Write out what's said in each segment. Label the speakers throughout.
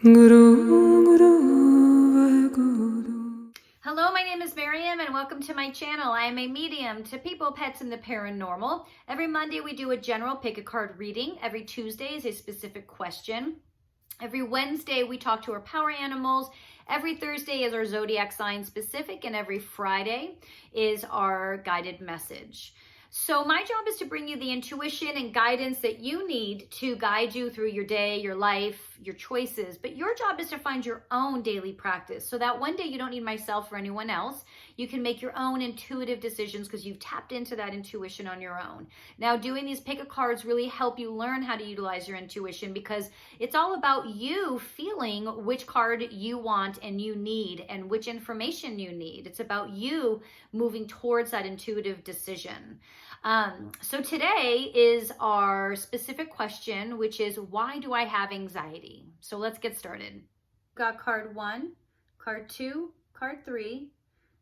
Speaker 1: Hello, my name is Maryam and welcome to my channel. I am a medium to people, pets, and the paranormal. Every Monday we do a general pick a card reading. Every Tuesday is a specific question. Every Wednesday we talk to our power animals. Every Thursday is our Zodiac sign specific, and every Friday is our guided message. So my job is to bring you the intuition and guidance that you need to guide you through your day, your life, your choices. But your job is to find your own daily practice so that one day you don't need myself or anyone else. You can make your own intuitive decisions because you've tapped into that intuition on your own. Now, doing these pick a cards really help you learn how to utilize your intuition because it's all about you feeling which card you want and you need and which information you need. It's about you moving towards that intuitive decision. So today is our specific question, which is, why do I have anxiety? So let's get started. Got card 1, card 2, card 3,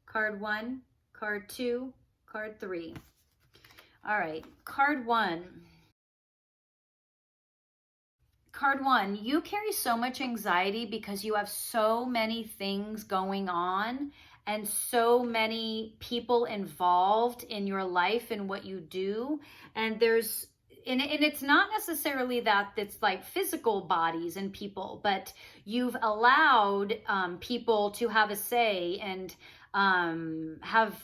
Speaker 1: card 1, card 2, card 3. All right, card 1. Card 1, you carry so much anxiety because you have so many things going on and so many people involved in your life and what you do. And it's not necessarily that it's like physical bodies and people, but you've allowed people to have a say and have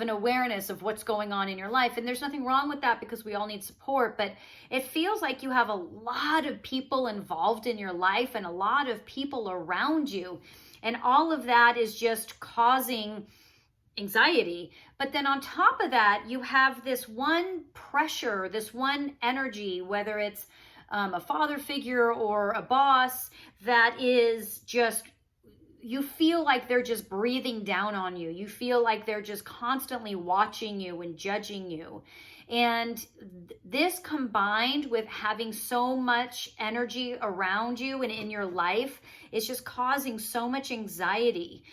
Speaker 1: an awareness of what's going on in your life. And there's nothing wrong with that because we all need support, but it feels like you have a lot of people involved in your life and a lot of people around you. And all of that is just causing anxiety. But then on top of that, you have this one pressure, this one energy, whether it's a father figure or a boss, that is just, you feel like they're just breathing down on you. You feel like they're just constantly watching you and judging you. And this combined with having so much energy around you and in your life is just causing so much anxiety.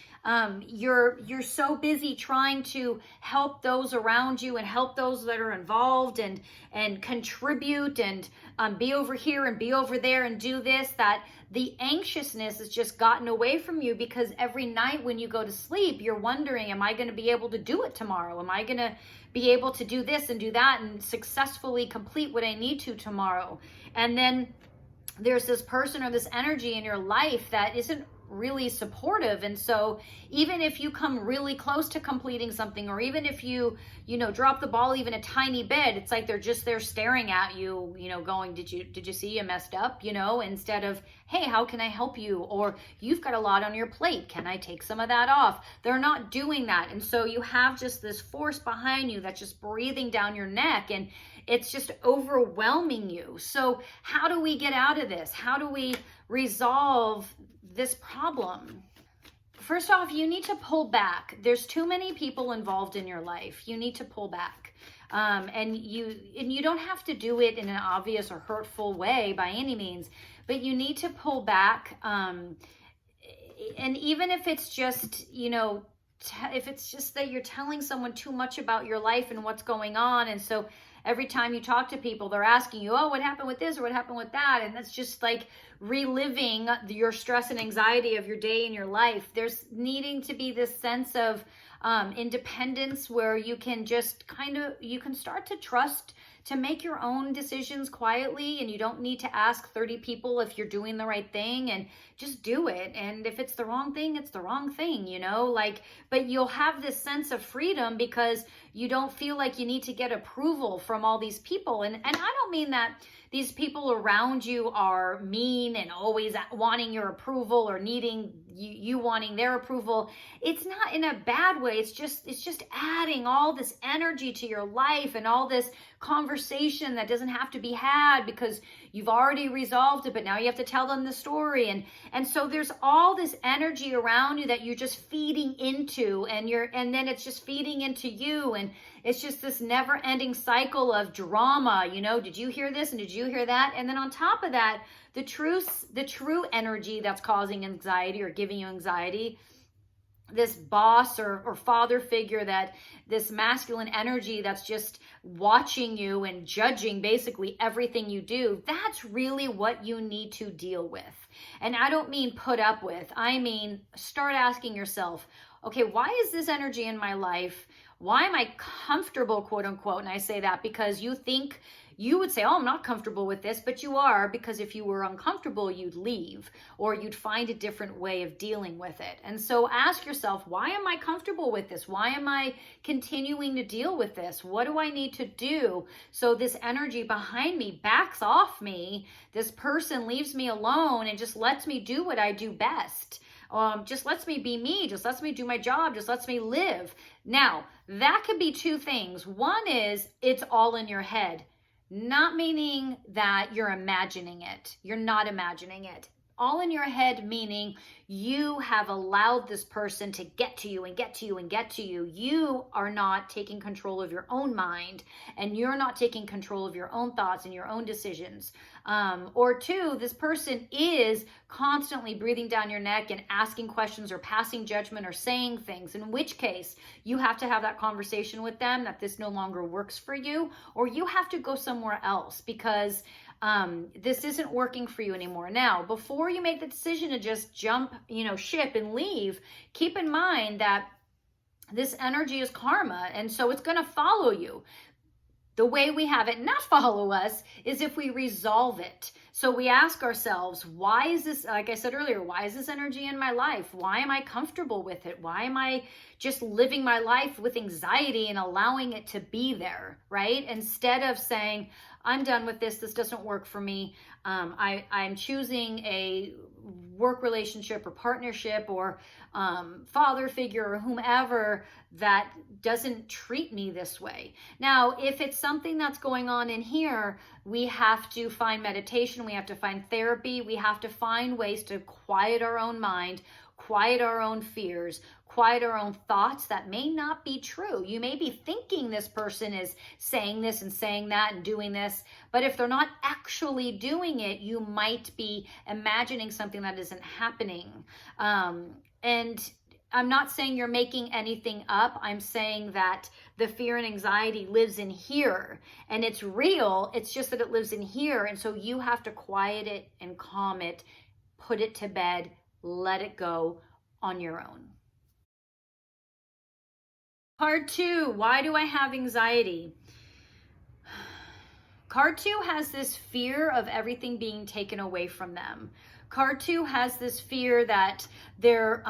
Speaker 1: You're so busy trying to help those around you and help those that are involved and contribute and be over here and be over there and do this, that the anxiousness has just gotten away from you because every night when you go to sleep, you're wondering, am I going to be able to do it tomorrow? Am I going to be able to do this and do that and successfully complete what I need to tomorrow? And then there's this person or this energy in your life that isn't really supportive. And so even if you come really close to completing something, or even if you drop the ball even a tiny bit, it's like they're just there staring at you, going, did you see you messed up, instead of, hey, how can I help you? Or you've got a lot on your plate. Can I take some of that off? They're not doing that. And so you have just this force behind you that's just breathing down your neck, and it's just overwhelming you. So how do we get out of this? How do we resolve this problem? First off, you need to pull back. There's too many people involved in your life. You need to pull back. And you don't have to do it in an obvious or hurtful way by any means, but you need to pull back. And even if it's just, if it's just that you're telling someone too much about your life and what's going on, and so every time you talk to people, they're asking you, oh, what happened with this or what happened with that? And that's just like reliving your stress and anxiety of your day and your life. There's needing to be this sense of independence where you can just you can start to trust to make your own decisions quietly, and you don't need to ask 30 people if you're doing the right thing, and just do it. And if it's the wrong thing, it's the wrong thing, but you'll have this sense of freedom because you don't feel like you need to get approval from all these people. And I don't mean that these people around you are mean and always wanting your approval or needing you wanting their approval. It's not in a bad way. It's just adding all this energy to your life and all this conversation that doesn't have to be had because you've already resolved it, but now you have to tell them the story. And so there's all this energy around you that you're just feeding into, and then it's just feeding into you, and it's just this never-ending cycle of drama. Did you hear this and did you hear that? And then on top of that, the true energy that's causing anxiety or giving you anxiety this boss or father figure, that this masculine energy that's just watching you and judging basically everything you do, that's really what you need to deal with. And I don't mean put up with, I mean start asking yourself, okay, why is this energy in my life? Why am I comfortable, quote unquote? And I say that because you think, you would say, oh, I'm not comfortable with this, but you are, because if you were uncomfortable, you'd leave, or you'd find a different way of dealing with it. And so ask yourself, why am I comfortable with this? Why am I continuing to deal with this? What do I need to do so this energy behind me backs off me? This person leaves me alone and just lets me do what I do best. Just lets me be me, just lets me do my job, just lets me live. Now, that could be two things. One is it's all in your head. Not meaning that you're imagining it. You're not imagining it. All in your head, meaning you have allowed this person to get to you and get to you and get to you. You are not taking control of your own mind, and you're not taking control of your own thoughts and your own decisions. Or two, this person is constantly breathing down your neck and asking questions or passing judgment or saying things, in which case you have to have that conversation with them that this no longer works for you, or you have to go somewhere else because this isn't working for you anymore. Now, before you make the decision to just jump, ship and leave, keep in mind that this energy is karma, and so it's going to follow you. The way we have it not follow us is if we resolve it. So we ask ourselves, why is this, like I said earlier, why is this energy in my life? Why am I comfortable with it? Why am I just living my life with anxiety and allowing it to be there, right? Instead of saying, I'm done with this. This doesn't work for me. I'm choosing a work relationship or partnership or father figure or whomever that doesn't treat me this way. Now, if it's something that's going on in here, we have to find meditation. We have to find therapy. We have to find ways to quiet our own mind, quiet our own fears, quiet our own thoughts that may not be true. You may be thinking this person is saying this and saying that and doing this, but if they're not actually doing it, you might be imagining something that isn't happening. And I'm not saying you're making anything up. I'm saying that the fear and anxiety lives in here and it's real. It's just that it lives in here. And so you have to quiet it and calm it, put it to bed, let it go on your own. Card 2, why do I have anxiety? Card 2 has this fear of everything being taken away from them. Card 2 has this fear that they're,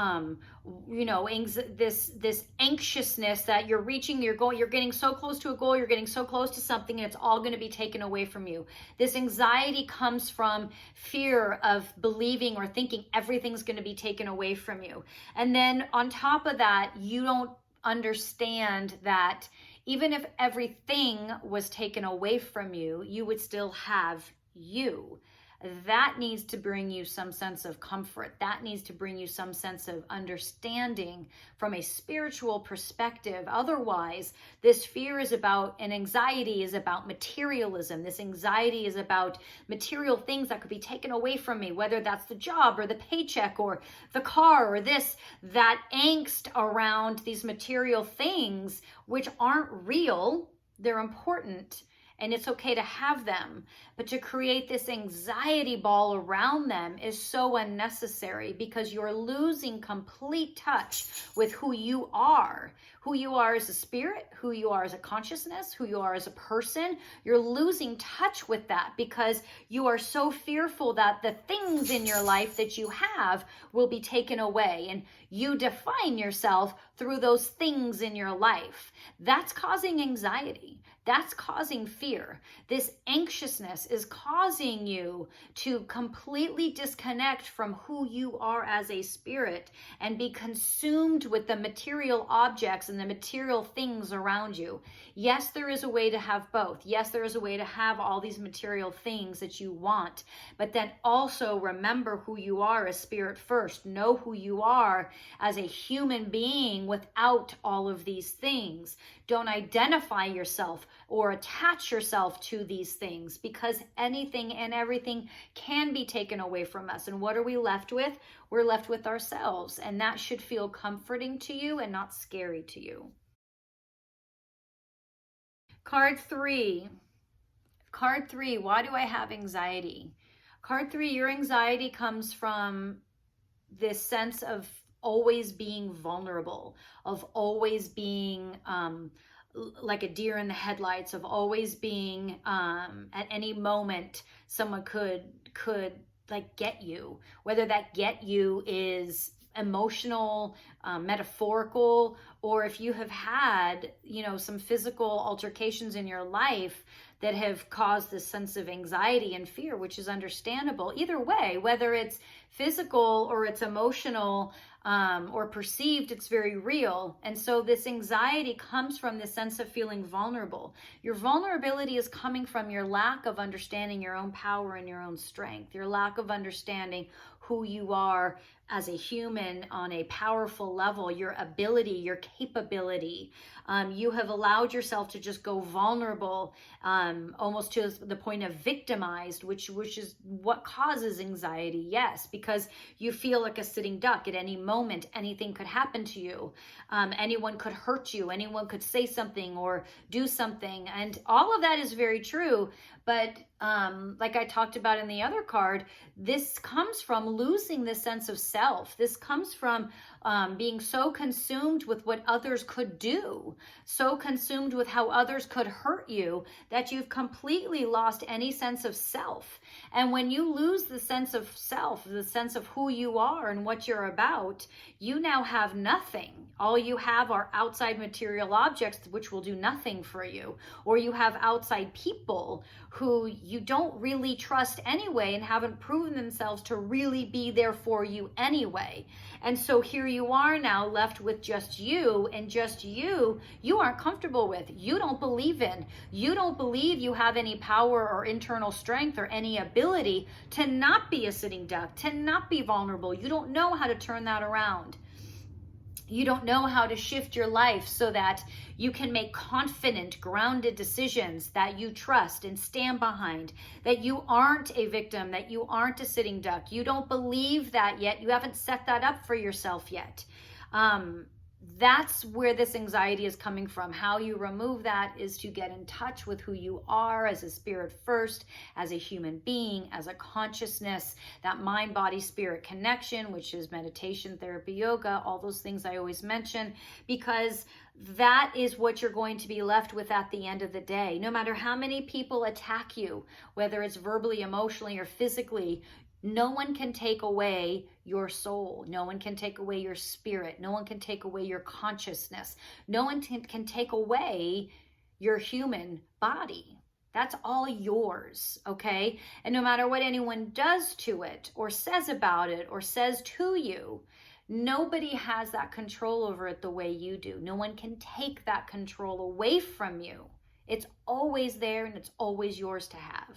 Speaker 1: this anxiousness that you're reaching your goal, you're getting so close to a goal, you're getting so close to something, and it's all going to be taken away from you. This anxiety comes from fear of believing or thinking everything's going to be taken away from you. And then on top of that, you don't understand that even if everything was taken away from you, you would still have you. That needs to bring you some sense of comfort. That needs to bring you some sense of understanding from a spiritual perspective. Otherwise, this fear is about, and anxiety is about materialism. This anxiety is about material things that could be taken away from me, whether that's the job or the paycheck or the car or that angst around these material things, which aren't real. They're important. And it's okay to have them, but to create this anxiety ball around them is so unnecessary because you're losing complete touch with who you are as a spirit, who you are as a consciousness, who you are as a person. You're losing touch with that because you are so fearful that the things in your life that you have will be taken away, and you define yourself through those things in your life. That's causing anxiety. That's causing fear. This anxiousness is causing you to completely disconnect from who you are as a spirit and be consumed with the material objects and the material things around you. Yes, there is a way to have both. Yes, there is a way to have all these material things that you want, but then also remember who you are as spirit first. Know who you are as a human being without all of these things. Don't identify yourself or attach yourself to these things, because anything and everything can be taken away from us. And what are we left with? We're left with ourselves. And that should feel comforting to you and not scary to you. Card 3. Card 3, why do I have anxiety? Card 3, your anxiety comes from this sense of always being vulnerable, of always being like a deer in the headlights, of always being at any moment someone could like get you, whether that get you is emotional, metaphorical, or if you have had, some physical altercations in your life that have caused this sense of anxiety and fear, which is understandable. Either way, whether it's physical or it's emotional or perceived, it's very real. And so this anxiety comes from the sense of feeling vulnerable. Your vulnerability is coming from your lack of understanding your own power and your own strength, your lack of understanding who you are as a human on a powerful level, your ability, your capability. You have allowed yourself to just go vulnerable, almost to the point of victimized, which is what causes anxiety. Yes, because you feel like a sitting duck. At any moment, anything could happen to you. Anyone could hurt you. Anyone could say something or do something. And all of that is very true. But like I talked about in the other card, this comes from losing the sense of self. This comes from being so consumed with what others could do, so consumed with how others could hurt you, that you've completely lost any sense of self. And when you lose the sense of self, the sense of who you are and what you're about, you now have nothing. All you have are outside material objects, which will do nothing for you. Or you have outside people who you don't really trust anyway and haven't proven themselves to really be there for you anyway. And so here you are now left with just you, and just you aren't comfortable with, you don't believe in, you don't believe you have any power or internal strength or any ability to not be a sitting duck, to not be vulnerable. You don't know how to turn that around. You don't know how to shift your life so that you can make confident, grounded decisions that you trust and stand behind, that you aren't a victim, that you aren't a sitting duck. You don't believe that yet. You haven't set that up for yourself yet. That's where this anxiety is coming from. How you remove that is to get in touch with who you are as a spirit first, as a human being, as a consciousness, that mind, body, spirit connection, which is meditation, therapy, yoga, all those things I always mention, because that is what you're going to be left with at the end of the day. No matter how many people attack you, whether it's verbally, emotionally, or physically, no one can take away your soul. No one can take away your spirit. No one can take away your consciousness. No one can take away your human body. That's all yours, okay? And no matter what anyone does to it or says about it or says to you, nobody has that control over it the way you do. No one can take that control away from you. It's always there and it's always yours to have.